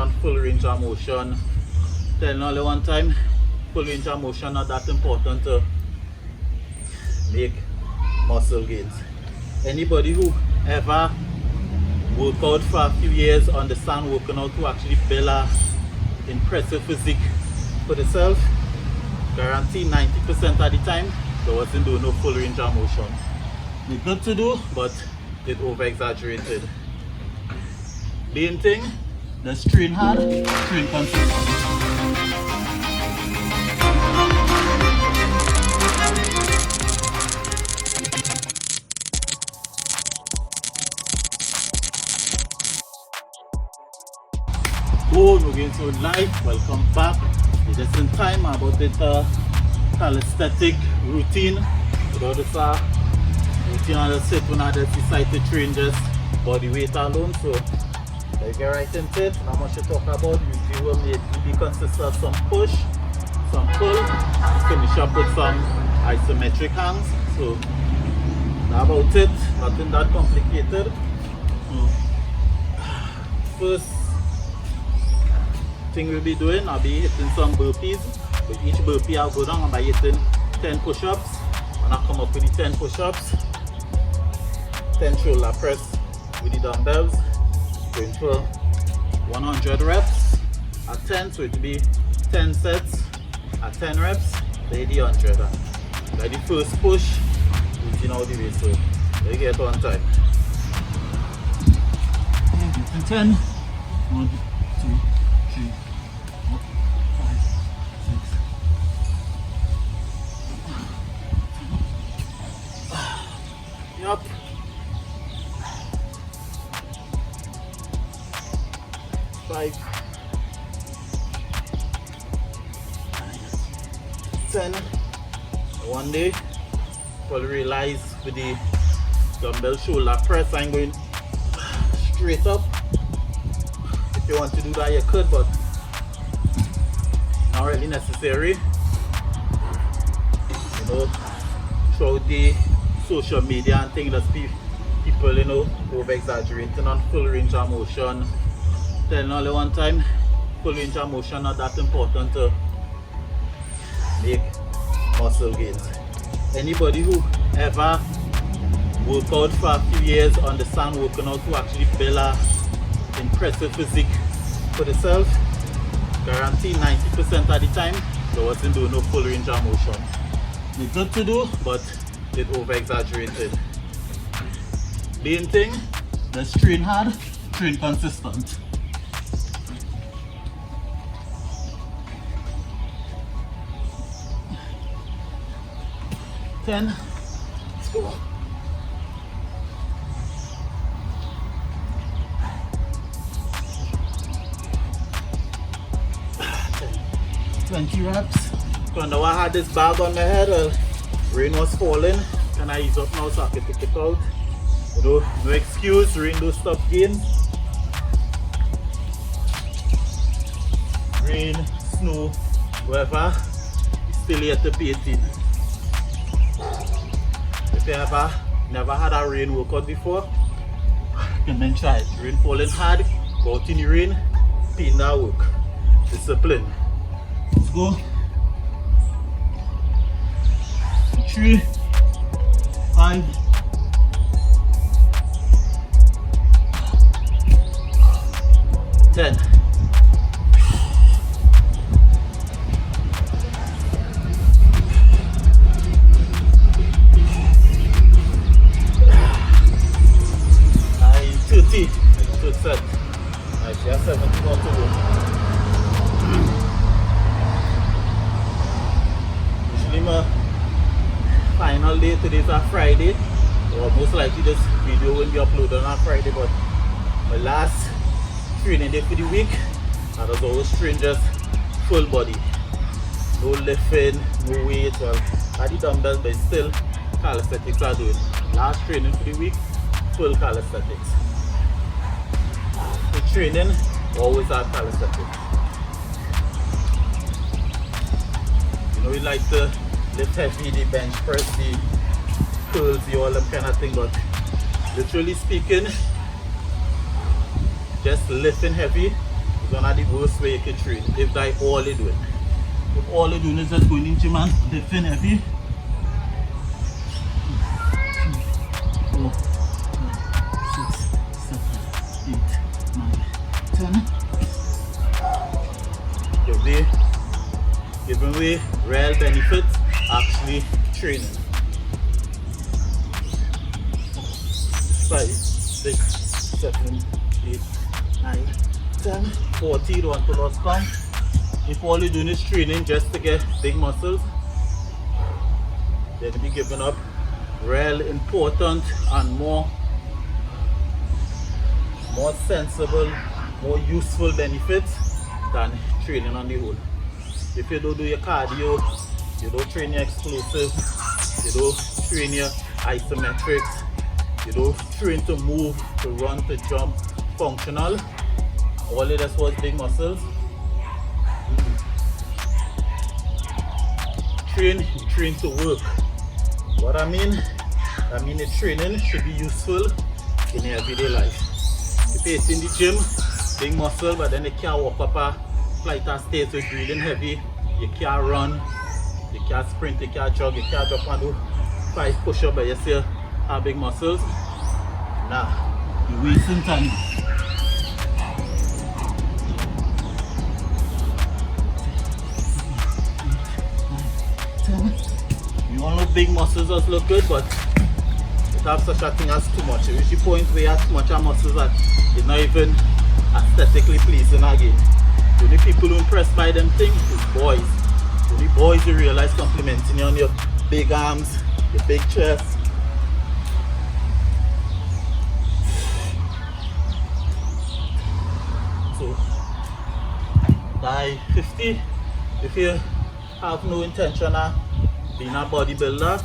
on full range of motion. Telling only one time, full range of motion not that important to make muscle gains. Anybody who ever worked out for a few years understand working out to actually build a impressive physique for themselves. Guarantee 90% of the time they wasn't doing no full range of motion. It's good to do, but it over exaggerated. Main thing, just train hard, train consistent. We're going to live. Welcome back. It's just in time about it calisthenic routine. About this routine on the sit when I just decide to train just body weight alone. So let's get right into it. Not much to talk about. Usually we'll be consist of some push, some pull, finish up with some isometric hangs. So that's about it. Nothing that complicated. So first thing we'll be doing, I'll be hitting some burpees. With each burpee I'll go down and by hitting 10 push-ups. When I come up with the 10 push-ups, 10 shoulder press with the dumbbells, going for 100 reps at 10, so it will be 10 sets at 10 reps, by the 100. By the first push, reaching all the way, so let's get on time. 10, 1, 2, 3, 4, 5, 6. Yup. Five, 10. One day, you'll realize with the dumbbell shoulder press, I'm going straight up. If you want to do that, you could, but not really necessary. You know, throughout the social media and things, that people, you know, over exaggerating on full range of motion. Telling only one time, full range of motion not that important to make muscle gains. Anybody who ever worked out for a few years understand working out to actually build a impressive physique for themselves. Guarantee 90% of the time they wasn't doing no full range of motion. It's good to do, but it over exaggerated. Main thing, just train hard, train consistent. Ten. Let's go. 20 reps. So now I had this bag on my head. Rain was falling. Can I ease up now so I can take it out? You know, no excuse. Rain don't stop gain. Rain, snow, whatever. Still here to pay it. If you ever never had a rain workout before, you can then try it. Rain falling hard, go out in the rain, pain that work. Discipline. Let's go. 3, 5, 10. 30. Good set. Nice, yeah, 70 more to go. Usually my final day today is a Friday. Or most likely this video will be uploaded on a Friday, but my last training day for the week, I was always train just full body. No lifting, no weight, well, I did dumbbells, but still calisthenics are doing. Last training for the week, full calisthenics. The training always are calisthenics. You know, we like to lift heavy, the bench press, the curls, the all them kind of thing, but literally speaking, just lifting heavy one of the worst way you can train if that's all you're doing. If all you're doing is just going in gym and lifting heavy. 2, 4, 5, 6, 7, 8, 9, 10. You'll be giving away real benefits actually training. 5, 6, 7, 8, 9, 10, 40. Don't want to lose count. If all you're doing is training just to get big muscles, then you'll be giving up real important and more sensible, more useful benefits than training on the whole. If you don't do your cardio, you don't train your explosive, you don't train your isometrics, you don't train to move, to run, to jump, functional, all of this was big muscles. You train to work. What I mean the training should be useful in your everyday life. If you're in the gym, big muscle, but then you can't walk up a flight of stairs with breathing heavy, you can't run, you can't sprint, you can't jog, you can't jump and do 5 push-ups, but you still have big muscles. Nah, you're wasting time. You all know big muscles just look good, but it has such a thing as too much. You reach the point where you have too much of muscles that it's not even aesthetically pleasing again. The only people who impressed by them things is boys. The only boys you realize complimenting you on your big arms, your big chest. So by 50, if you have no intention of being a bodybuilder,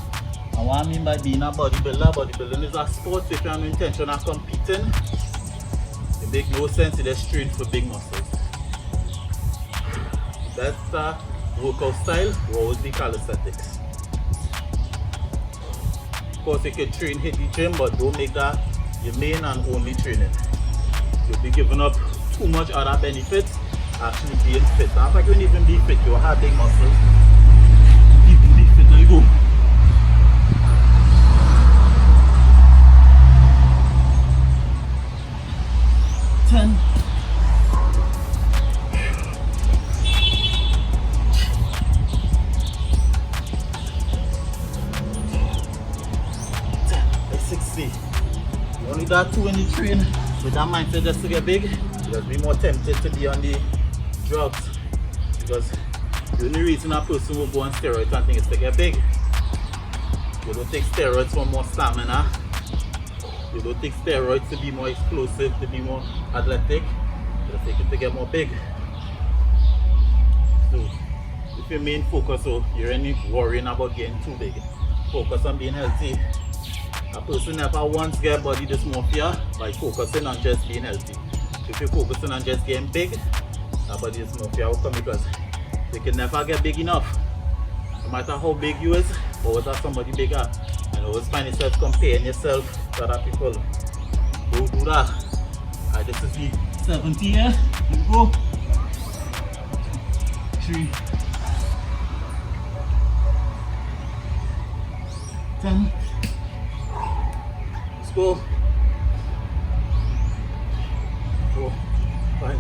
and what I mean by being a bodybuilder, bodybuilding is a sport. If you have no intention of competing, it makes no sense to just train for big muscles. The best workout style will always be calisthenics. Of course, you can train hit the gym, but don't make that your main and only training. You'll be giving up too much other benefits actually being fit. In fact, you won't even be fit, you'll have big muscles. You can be fit, there you go. You only got 2 when you train with that mindset just to get big. You'll be more tempted to be on the drugs, because the only reason a person will go on steroids and think is to get big. You don't take steroids for more stamina. You don't take steroids to be more explosive, to be more athletic. You take it to get more big. So if your main focus, so you're only worrying about getting too big, focus on being healthy. A person never once get body dysmorphia by focusing on just being healthy. If you're focusing on just getting big, that body dysmorphia will come, because you can never get big enough. No matter how big you is, always have somebody bigger. And always find yourself comparing yourself to other people. Don't do that. Alright, this is the 70 here. Here we go. 3, 10. Let's go. 4, 5,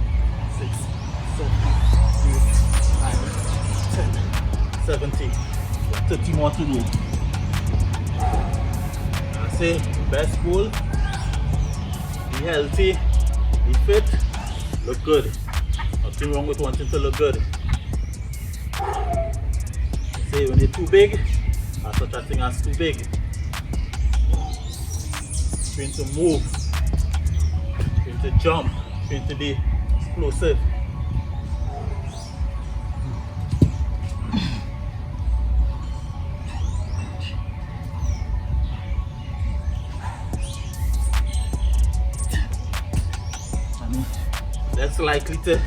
6, 7, 8, 9, 10, 70. 30 more to do. I say best goal, be healthy, be fit, look good. Nothing wrong with wanting to look good. I say when you're too big, there's such a thing as too big. Train to move, train to jump, train to be explosive. Less likely to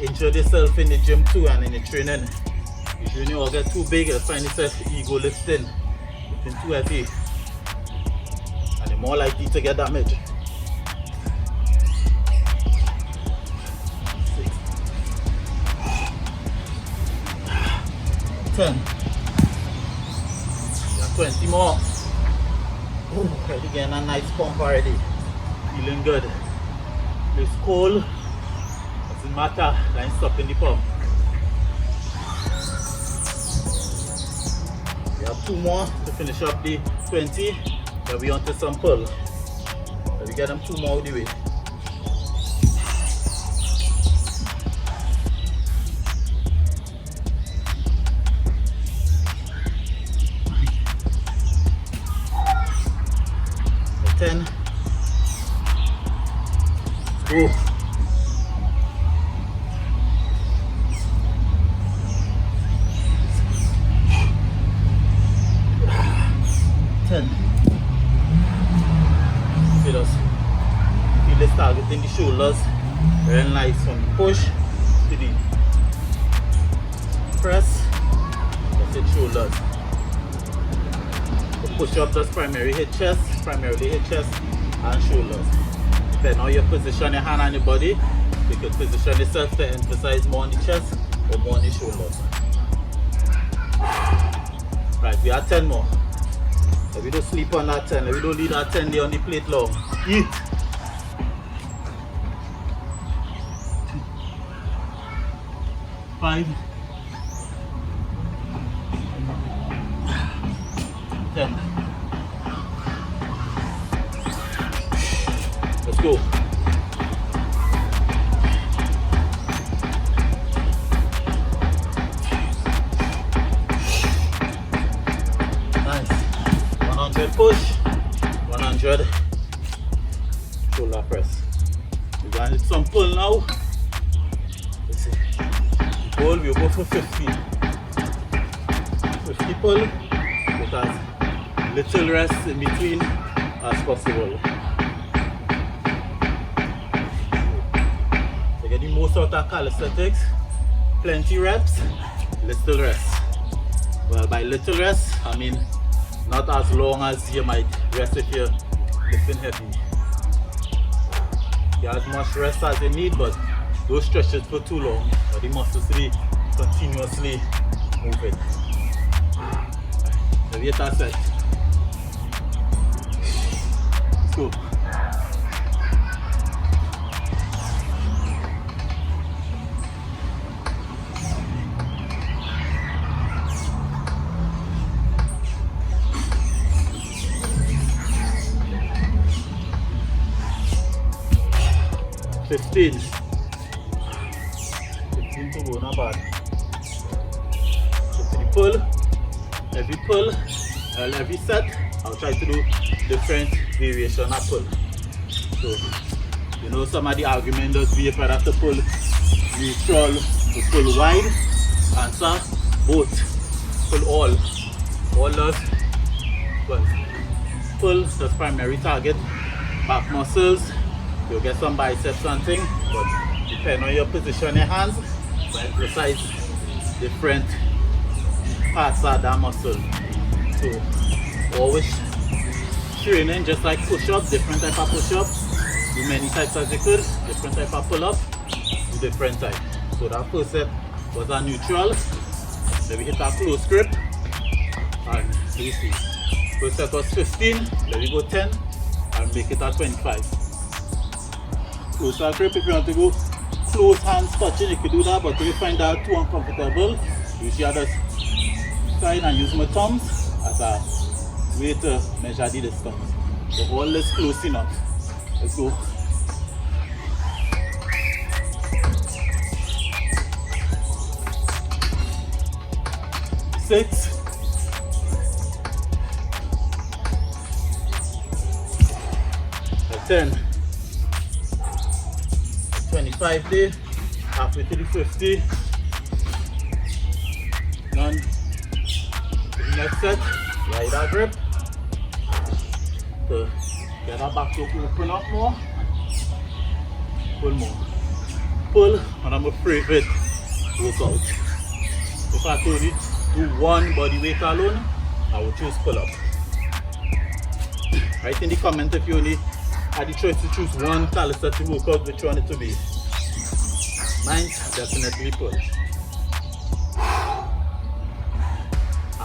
injure yourself in the gym too and in the training. If you all get too big, you'll find yourself ego lifting too heavy, and you're more likely to get damaged. 6, 10. Yeah, 20 more. Ooh, already getting a nice pump already. Feeling good. It's cold. Doesn't matter. Then stopping the pump. We have 2 more to finish up the 20. Then we on to some pull. Then we get them 2 more out the way. The 10. Go. 10. Feel this targeting the shoulders. Very nice from the push to the press. That's it, shoulders. The push up does primarily hit chest and shoulders. Depending on your position, your hand and your body, you can position yourself to emphasize more on the chest or more on the shoulders. Right, we have 10 more. If we don't sleep on that 10, if we don't leave that 10 there on the plate long. Eat. Five. 10. Let's go. Push 100 shoulder press. We're going to do some pull now. Let's see. Pull, we'll go for 50. 50 pull with as little rest in between as possible. To get the most out of calisthenics, plenty reps, little rest. Well, by little rest, I mean not as long as you might rest if you're lifting heavy. Get as much rest as you need, but those stretches for too long, but the muscles to be continuously moving. So wait a sec. Let's go. Fifteen to go, not bad. 50 pull, every set, I'll try to do different variation of pull. So, you know, some of the argument does be if I have to pull neutral, to pull wide, answer both, pull all does, but pull does primary target back muscles. You'll get some biceps and things, but depending on your position, your hands, but emphasize different parts of that muscle. So always training just like push-up, different type of push-up, do many types as you could, different type of pull-up, do different type. So that first set was a neutral, then we hit a close grip, and you see, first set was 15, then we go 10, and make it a 25. Closer grip, if you want to go close hands touching, you can do that, but if you find that too uncomfortable, usually I just try and use my thumbs as a way to measure the distance. So all this close enough. Let's go. Six. 10. 25 there, halfway to the 50. Done. The next set, right that grip. So get our back to open up more. Pull more. Pull, and I'm afraid it goes out. If I told you do one body weight alone, I would choose pull up. Write in the comment if you only had the choice to choose one calisthenic workout, which one it to be. Mine, definitely pull.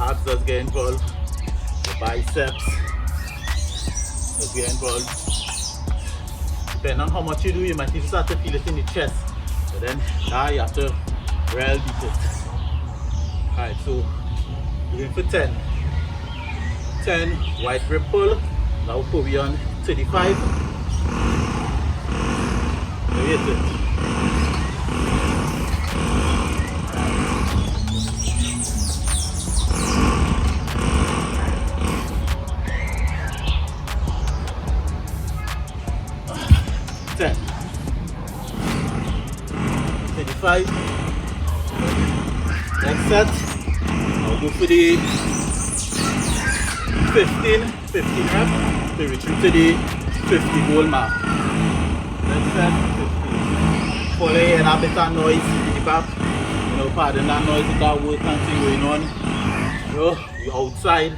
abs does get involved, the biceps does get involved. Depending on how much you do, you might even start to feel it in the chest. But then now you have to really beat it. Alright, so we're going for 10. 10 wide grip pull. Now we'll put on 35. Hit it. Next set, I'll go for the 15 reps to retreat to the 50 goal mark. Next set, 15. Follow in a bit of noise in the back. You know, pardon that noise, with that work and thing going on. You know, we're outside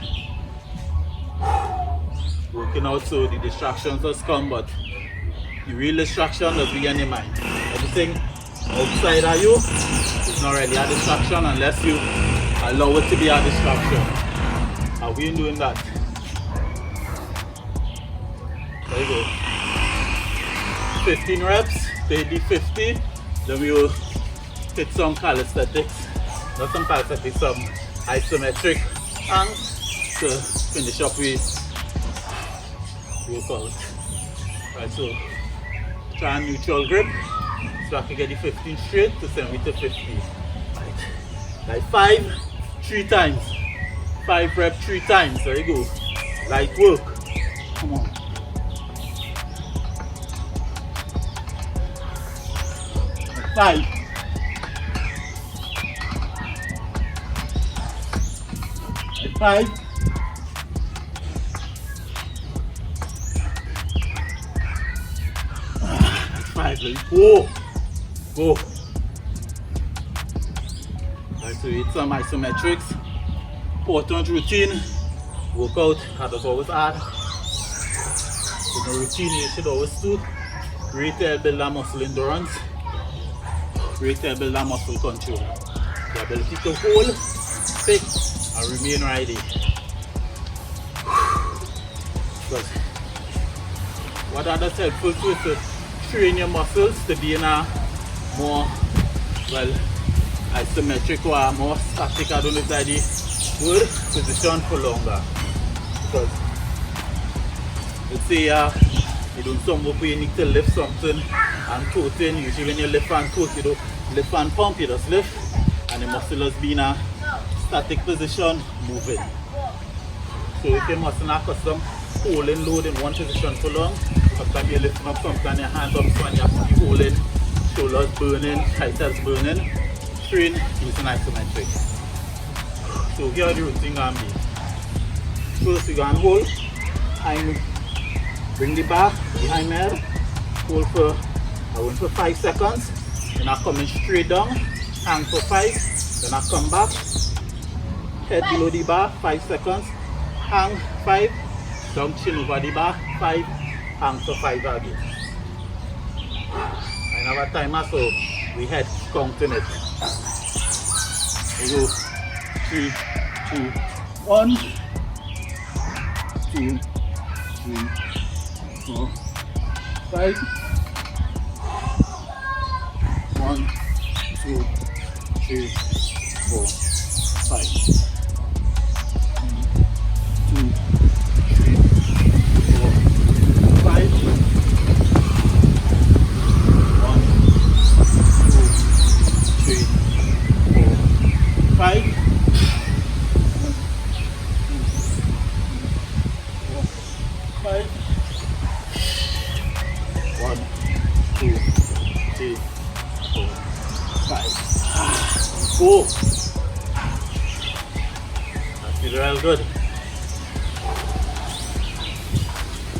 working out, so the distractions just come, but the real distraction does be in your mind. Everything outside of you is not really a distraction unless you allow it to be a distraction. And we ain't doing that. There you go. 15 reps, steady 50. Then we will hit some calisthenics. Not some calisthenics, some isometric hangs to finish up with workout. Right, so try and neutral grip. So I can get the 15 straight to send me to 50. Right. Like 5, 3 times. 5 reps, 3 times. There you go. Light work. Come on. Like 5. Like 5. Like 4. Go. Right, so it's some isometrics. Important routine. Workout, I just always add. So the routine you should always do. Great help build that muscle endurance. Great help build that muscle control. The ability to hold, stick, and remain right there. Because what that is helpful to is to train your muscles to be in a more, well, isometric or more static, I don't know if that's the word, position for longer. Because let's say you're doing some work where you need to lift something and toting. Usually when you lift and tote, you don't lift and pump, you just lift and the muscle has been in a static position moving. So if your muscle not accustomed holding load in one position for long, sometimes you're lifting up, sometimes your hands up, so you have to be holding, shoulders burning, triceps burning. Train using isometric. So here are the routine going to be. First, you're going to hold, and bring the bar behind my head, hold for, I went for 5 seconds, then I come in straight down, hang for 5, then I come back, head below the bar, 5 seconds, hang 5, down chin over the bar, 5, hang for 5 again. I have a timer, so we head counting it. We go 3, 2, 1, 2, 3, 4, 5. 1, 2, 3, 4, 5. 2, 3, 4, 5. 1, 2, 3, 4, 5. 1, 2, 3, 4, 5. Go. That's it, real good.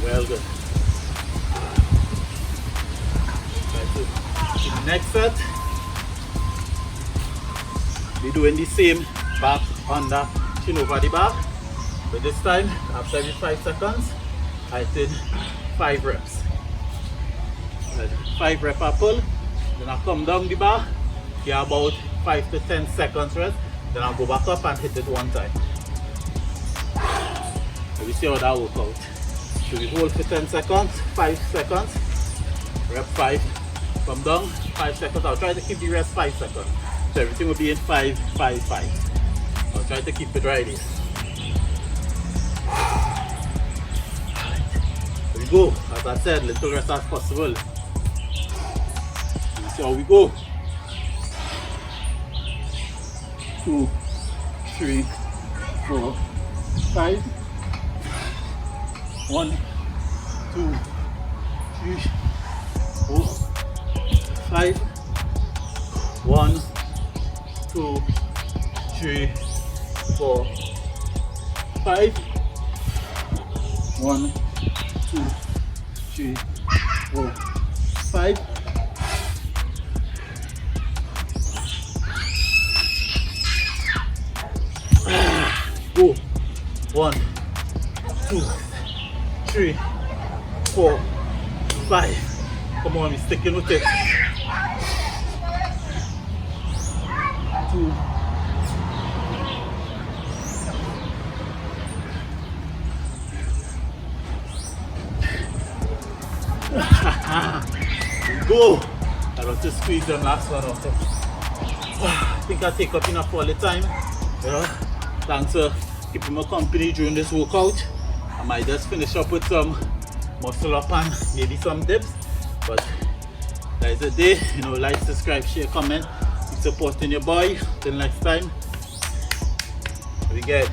Well good. Right, so the next set, we're doing the same back under, chin over the back. But this time, after every 5 seconds, I did 5 reps. 5 rep a pull, then I come down the bar, get about 5 to 10 seconds rest, then I'll go back up and hit it 1 time. And we see how that work out. So we hold for 10 seconds, 5 seconds, rep 5, come down, 5 seconds. I'll try to keep the rest 5 seconds. So everything will be in 5, 5, 5. I'll try to keep it right here. Here we go. As I said, little rest as possible. You see how we go. 2, 3, 4, 5. 1, 2, 3, 4, 5. 1, 2, 3, 4, 5. 1, 2, 3, 4, 5. Go. 1, 2, 3, 4, 5. Come on, we're sticking with it. 2. Go! I got to squeeze them last one out. I think I take up enough all the time. You know, thanks for keeping me company during this workout. I might just finish up with some muscle up and maybe some dips. But that's the day. You know, like, subscribe, share, comment. Keep supporting your boy. Till next time. We get.